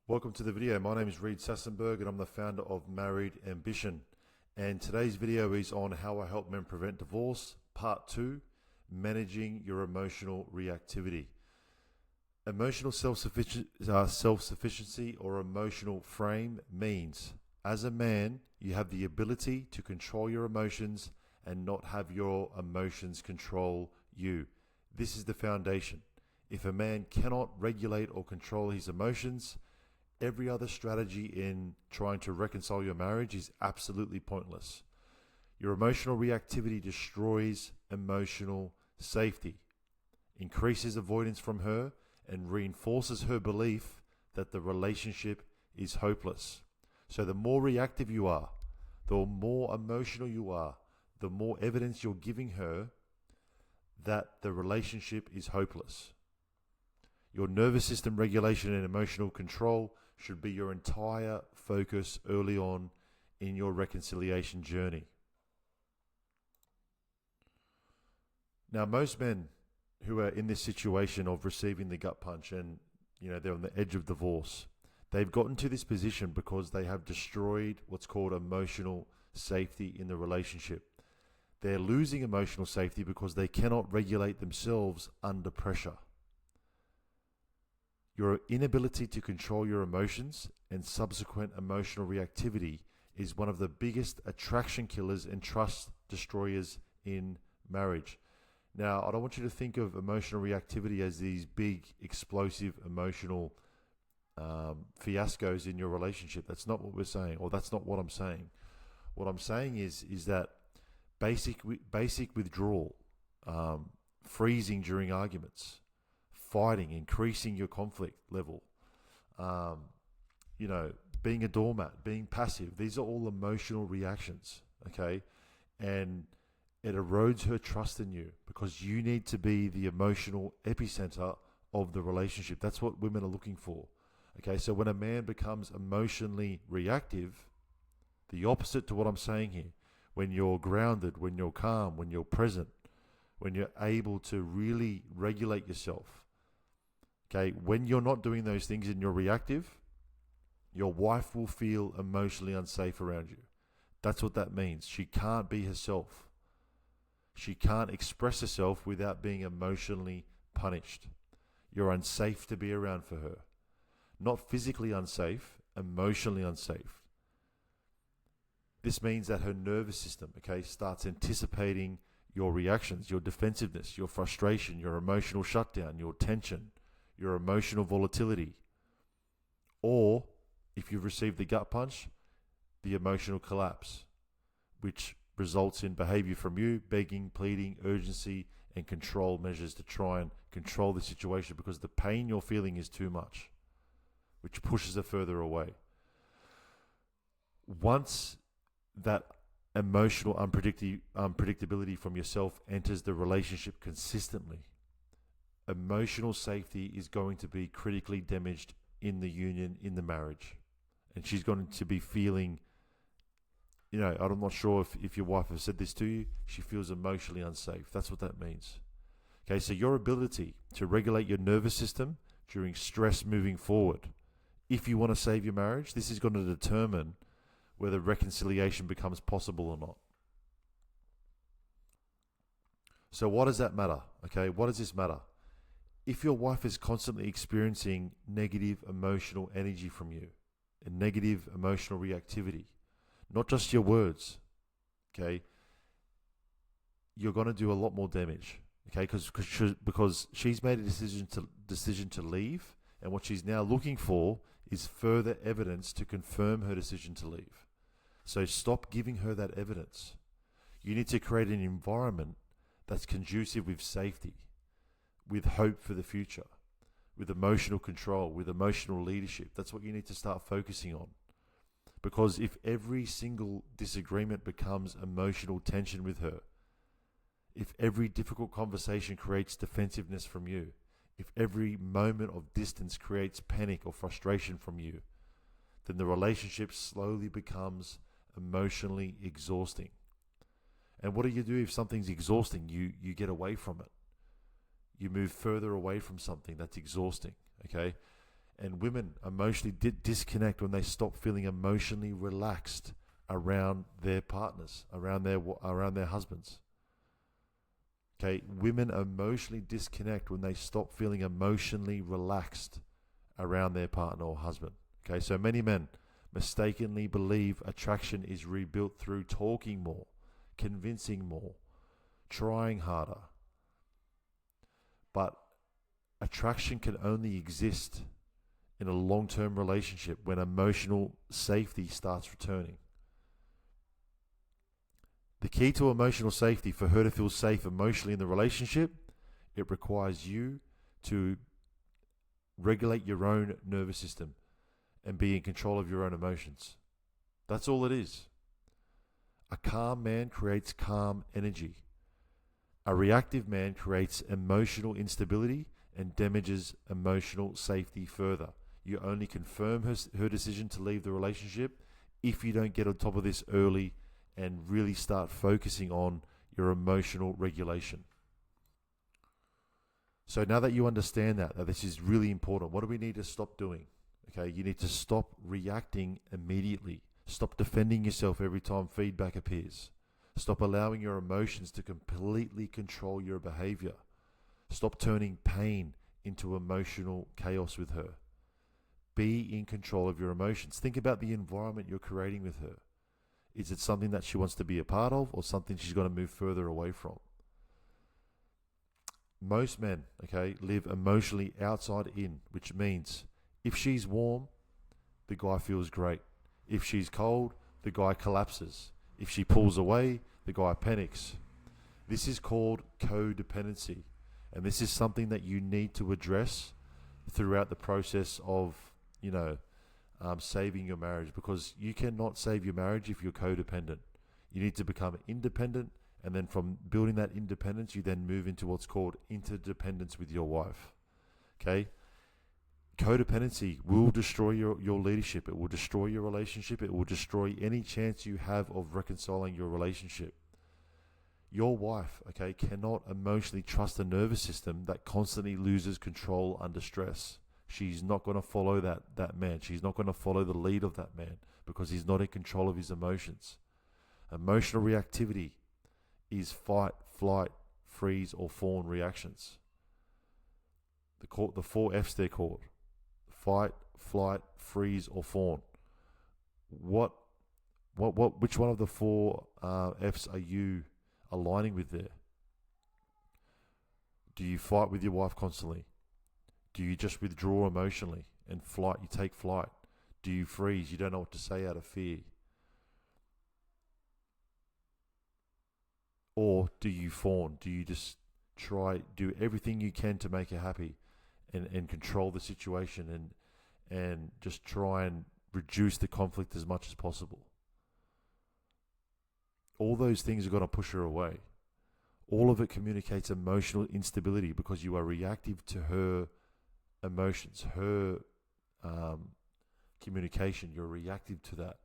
Welcome to the video. My name is Reed Sassenberg and I'm the founder of Married Ambition. And today's video is on how I help men prevent divorce, part 2, managing your emotional reactivity. Emotional self-sufficiency or emotional frame means, as a man, you have the ability to control your emotions and not have your emotions control you. This is the foundation. If a man cannot regulate or control his emotions, every other strategy in trying to reconcile your marriage is absolutely pointless. Your emotional reactivity destroys emotional safety, increases avoidance from her, and reinforces her belief that the relationship is hopeless. So the more reactive you are, the more emotional you are, the more evidence you're giving her that the relationship is hopeless. Your nervous system regulation and emotional control should be your entire focus early on in your reconciliation journey. Now, most men who are in this situation of receiving the gut punch and they're on the edge of divorce, they've gotten to this position because they have destroyed what's called emotional safety in the relationship. They're losing emotional safety because they cannot regulate themselves under pressure. Your inability to control your emotions and subsequent emotional reactivity is one of the biggest attraction killers and trust destroyers in marriage. Now, I don't want you to think of emotional reactivity as these big, explosive, emotional fiascos in your relationship. That's not what we're saying, or that's not what I'm saying. What I'm saying is that basic withdrawal, freezing during arguments, fighting, increasing your conflict level, being a doormat, being passive. These are all emotional reactions, okay? And it erodes her trust in you because you need to be the emotional epicenter of the relationship. That's what women are looking for, okay? So when a man becomes emotionally reactive, the opposite to what I'm saying here, when you're grounded, when you're calm, when you're present, when you're able to really regulate yourself, okay, when you're not doing those things and you're reactive, your wife will feel emotionally unsafe around you. That's what that means. She can't be herself. She can't express herself without being emotionally punished. You're unsafe to be around for her. Not physically unsafe, emotionally unsafe. This means that her nervous system, okay, starts anticipating your reactions, your defensiveness, your frustration, your emotional shutdown, your tension, your emotional volatility, or if you've received the gut punch, the emotional collapse, which results in behavior from you, begging, pleading, urgency, and control measures to try and control the situation because the pain you're feeling is too much, which pushes her further away. Once that emotional unpredictability from yourself enters the relationship consistently, emotional safety is going to be critically damaged in the union, in the marriage. And she's going to be feeling, I'm not sure if your wife has said this to you, she feels emotionally unsafe. That's what that means. Okay, so your ability to regulate your nervous system during stress moving forward, if you want to save your marriage, this is going to determine whether reconciliation becomes possible or not. So what does that matter? Okay, what does this matter? If your wife is constantly experiencing negative emotional energy from you and negative emotional reactivity, not just your words, okay, you're going to do a lot more damage, okay, because she's made a decision to leave, and what she's now looking for is further evidence to confirm her decision to leave. So stop giving her that evidence. You need to create an environment that's conducive with safety, with hope for the future, with emotional control, with emotional leadership. That's what you need to start focusing on. Because if every single disagreement becomes emotional tension with her, if every difficult conversation creates defensiveness from you, if every moment of distance creates panic or frustration from you, then the relationship slowly becomes emotionally exhausting. And what do you do if something's exhausting? You get away from it. You move further away from something that's exhausting, okay? And women emotionally disconnect when they stop feeling emotionally relaxed around their partners, around their husbands. Okay, women emotionally disconnect when they stop feeling emotionally relaxed around their partner or husband. Okay, so many men mistakenly believe attraction is rebuilt through talking more, convincing more, trying harder. But attraction can only exist in a long-term relationship when emotional safety starts returning. The key to emotional safety, for her to feel safe emotionally in the relationship, it requires you to regulate your own nervous system and be in control of your own emotions. That's all it is. A calm man creates calm energy. A reactive man creates emotional instability and damages emotional safety further. You only confirm her decision to leave the relationship if you don't get on top of this early and really start focusing on your emotional regulation. So now that you understand that this is really important, what do we need to stop doing? Okay, you need to stop reacting immediately. Stop defending yourself every time feedback appears. Stop allowing your emotions to completely control your behavior. Stop turning pain into emotional chaos with her. Be in control of your emotions. Think about the environment you're creating with her. Is it something that she wants to be a part of, or something she's going to move further away from? Most men, okay, live emotionally outside in, which means if she's warm, the guy feels great. If she's cold, the guy collapses. If she pulls away, the guy panics. This is called codependency. And this is something that you need to address throughout the process of, saving your marriage, because you cannot save your marriage if you're codependent. You need to become independent, and then from building that independence, you then move into what's called interdependence with your wife. Okay? Codependency will destroy your leadership. It will destroy your relationship. It will destroy any chance you have of reconciling your relationship. Your wife, okay, cannot emotionally trust a nervous system that constantly loses control under stress. She's not going to follow that man. She's not going to follow the lead of that man because he's not in control of his emotions. Emotional reactivity is fight, flight, freeze, or fawn reactions. The 4 F's they're called: fight, flight, freeze, or fawn. Which one of the 4 F's are you aligning with there? Do you fight with your wife constantly? Do you just withdraw emotionally and flight? You take flight. Do you freeze? You don't know what to say out of fear. Or do you fawn? Do you just do everything you can to make her happy and control the situation and just try and reduce the conflict as much as possible? All those things are going to push her away. All of it communicates emotional instability because you are reactive to her emotions, her communication. You're reactive to that,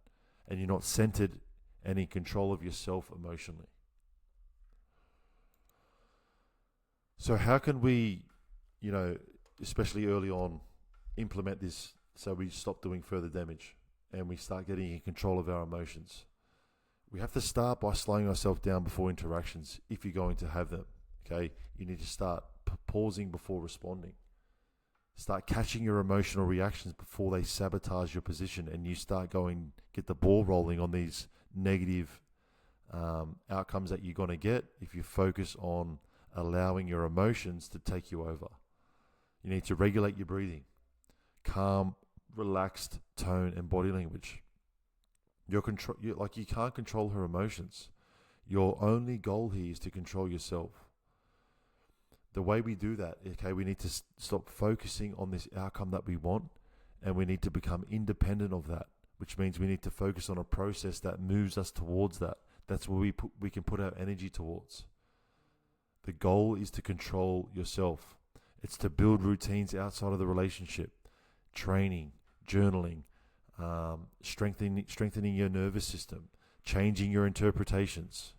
and you're not centered and in control of yourself emotionally. So how can we, especially early on, implement this so we stop doing further damage and we start getting in control of our emotions? We have to start by slowing ourselves down before interactions if you're going to have them. Okay, you need to start pausing before responding. Start catching your emotional reactions before they sabotage your position, and you start get the ball rolling on these negative outcomes that you're going to get if you focus on allowing your emotions to take you over. You need to regulate your breathing, calm, relaxed tone and body language. You can't control her emotions. Your only goal here is to control yourself. The way we do that, okay, we need to stop focusing on this outcome that we want, and we need to become independent of that, which means we need to focus on a process that moves us towards that. That's where we can put our energy towards. The goal is to control yourself. It's to build routines outside of the relationship, training, journaling, strengthening your nervous system, changing your interpretations,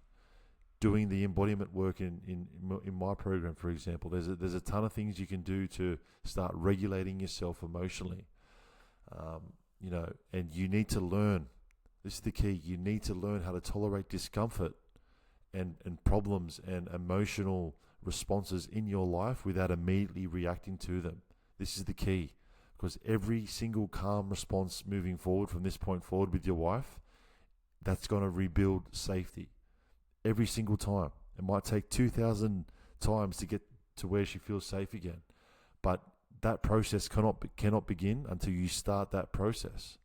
doing the embodiment work in my program, for example. There's a ton of things you can do to start regulating yourself emotionally. And you need to learn. This is the key. You need to learn how to tolerate discomfort and problems and emotional responses in your life without immediately reacting to them. This is the key, because every single calm response moving forward from this point forward with your wife, that's going to rebuild safety. Every single time. It might take 2,000 times to get to where she feels safe again. But that process cannot begin until you start that process.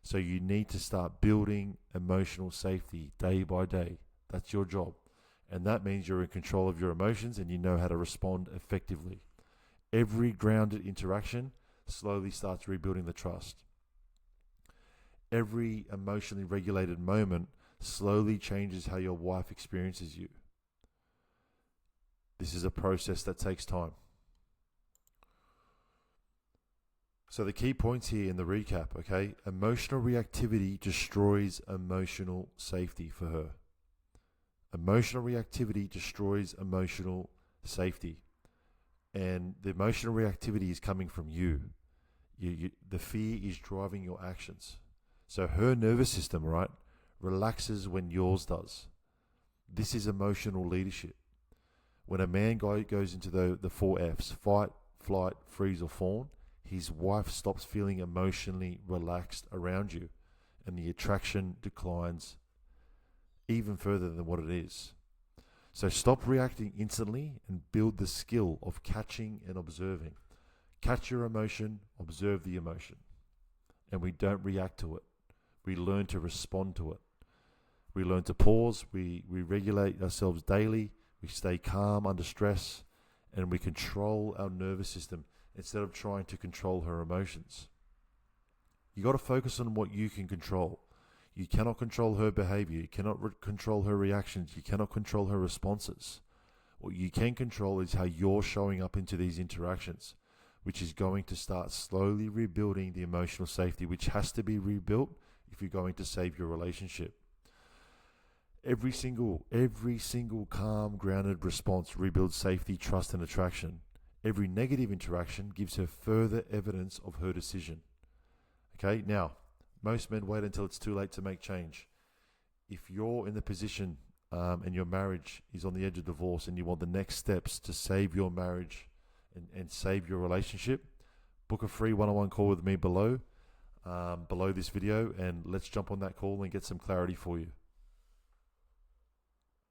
So you need to start building emotional safety day by day. That's your job. And that means you're in control of your emotions and you know how to respond effectively. Every grounded interaction slowly starts rebuilding the trust. Every emotionally regulated moment slowly changes how your wife experiences you. This is a process that takes time. So the key points here in the recap, okay? Emotional reactivity destroys emotional safety for her. Emotional reactivity destroys emotional safety. And the emotional reactivity is coming from you. The fear is driving your actions. So her nervous system, right, relaxes when yours does. This is emotional leadership. When a man goes into the 4Fs, fight, flight, freeze, or fawn, his wife stops feeling emotionally relaxed around you, and the attraction declines even further than what it is. So stop reacting instantly and build the skill of catching and observing. Catch your emotion, observe the emotion. And we don't react to it. We learn to respond to it. We learn to pause, we regulate ourselves daily, we stay calm under stress, and we control our nervous system instead of trying to control her emotions. You got to focus on what you can control. You cannot control her behavior. You cannot control her reactions. You cannot control her responses. What you can control is how you're showing up into these interactions, which is going to start slowly rebuilding the emotional safety, which has to be rebuilt if you're going to save your relationship. Every single calm, grounded response rebuilds safety, trust, and attraction. Every negative interaction gives her further evidence of her decision. Okay, now, most men wait until it's too late to make change. If you're in the position and your marriage is on the edge of divorce and you want the next steps to save your marriage and save your relationship, book a free one-on-one call with me below this video, and let's jump on that call and get some clarity for you.